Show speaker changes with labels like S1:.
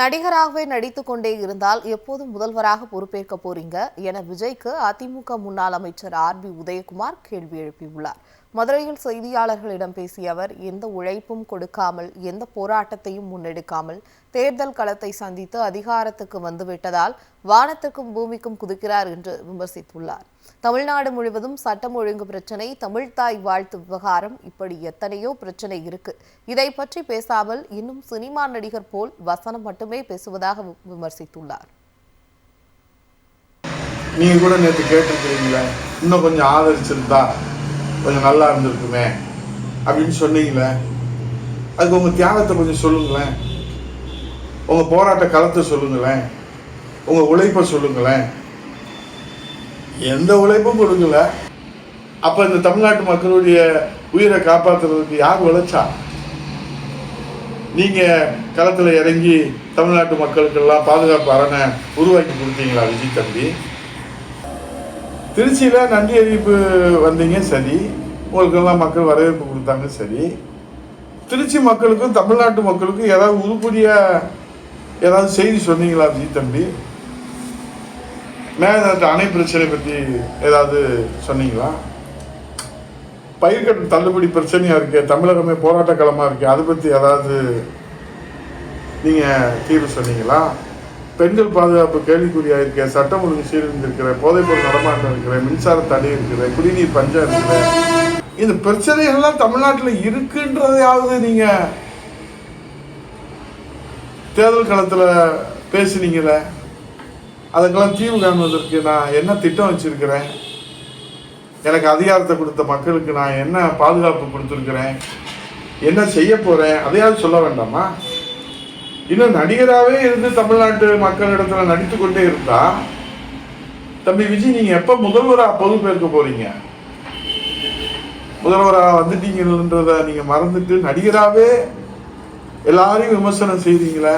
S1: நடிகராகவே நடித்துக் கொண்டே இருந்தால் எப்போதும் முதல்வராக பொறுப்பேற்க போறீங்க என விஜய்க்கு அதிமுக முன்னாள் அமைச்சர் RB உதயகுமார் கேள்வி எழுப்பியுள்ளார். மதுரையில் செய்தியாளர்களிடம் பேசிய அவர், எந்த உழைப்பும் கொடுக்காமல் எந்த போராட்டத்தையும் முன்னெடுக்காமல் தேர்தல் களத்தை சந்தித்து அதிகாரத்துக்கு வந்துவிட்டதால் வானத்துக்கும் பூமிக்கும் குதிக்கிறார் என்று விமர்சித்துள்ளார். தமிழ்நாடு முழுவதும் சட்டம் ஒழுங்கு பிரச்சினை, தமிழ்தாய் வாழ்த்து விவகாரம், இப்படி எத்தனையோ பிரச்சனை இருக்கு. இதை பற்றி பேசாமல் இன்னும் சினிமா நடிகர் போல் வசனம் மட்டுமே பேசுவதாக விமர்சித்துள்ளார்.
S2: நீங்க கூட நேற்று கேட்டிருக்கிறீங்களே, இன்னும் கொஞ்சம் ஆதரிச்சிருந்தா கொஞ்சம் நல்லா இருந்திருக்குமே அப்படின்னு சொன்னீங்களே. அதுக்கு உங்க தியாகத்தை கொஞ்சம் சொல்லுங்களேன், உங்க போராட்ட களத்தை சொல்லுங்களேன், உங்க உழைப்பை சொல்லுங்களேன். எந்த உழைப்பும் கொடுக்கல. அப்ப இந்த தமிழ்நாட்டு மக்களுடைய உயிரை காப்பாற்றுறதுக்கு யார் உழைச்சா? நீங்க களத்துல இறங்கி தமிழ்நாட்டு மக்களுக்கெல்லாம் பாதுகாப்பு அரணை உருவாக்கி கொடுத்தீங்களா விஜய் தம்பி? திருச்சியில நன்றி அறிவிப்பு வந்தீங்க, சரி. உங்களுக்கெல்லாம் மக்கள் வரவேற்பு கொடுத்தாங்க, சரி. திருச்சி மக்களுக்கும் தமிழ்நாட்டு மக்களுக்கும் ஏதாவது உருப்படியா ஏதாவது செய்தி சொன்னீங்களா விஜய் தம்பி? மேல்நாட்டு அணை பிரச்சனை பற்றி ஏதாவது சொன்னீங்களா? பயிர்க்கடன் தள்ளுபடி பிரச்சனையா இருக்கு, தமிழகமே போராட்ட களமா இருக்கு, அதை பற்றி ஏதாவது நீங்க தீர்வு சொன்னீங்களா? பெண்கள் பாதுகாப்பு கேள்விக்குறியா இருக்க, சட்டம் ஒழுங்கு சீர்திருந்திருக்கிற, போதைப்பொருள் நடமாட்டம் இருக்கிற, மின்சார தடை இருக்கிற, குடிநீர் பஞ்சம் இருக்கிற, இந்த பிரச்சனைகள்லாம் தமிழ்நாட்டில் இருக்குன்றதையாவது நீங்க தேர்தல் களத்துல பேசுனீங்களே. அதுக்கெல்லாம் தீர்வு காணுவதற்கு நான் என்ன திட்டம் வச்சிருக்கிறேன், எனக்கு அதிகாரத்தை கொடுத்த மக்களுக்கு நான் என்ன பாதுகாப்பு கொடுத்துருக்கிறேன், என்ன செய்ய போறேன், அதையாவது சொல்ல வேண்டாமா? இன்னும் நடிகராகவே இருந்து தமிழ்நாட்டு மக்களிடத்துல நடித்து கொண்டே இருந்தா, தம்பி விஜய் நீங்க எப்ப முதல்வராக பொறுப்பேற்க போறீங்க? முதல்வராக வந்துட்டீங்கன்றத நீங்க மறந்துட்டு நடிகராகவே எல்லாரையும் விமர்சனம் செய்றீங்களே.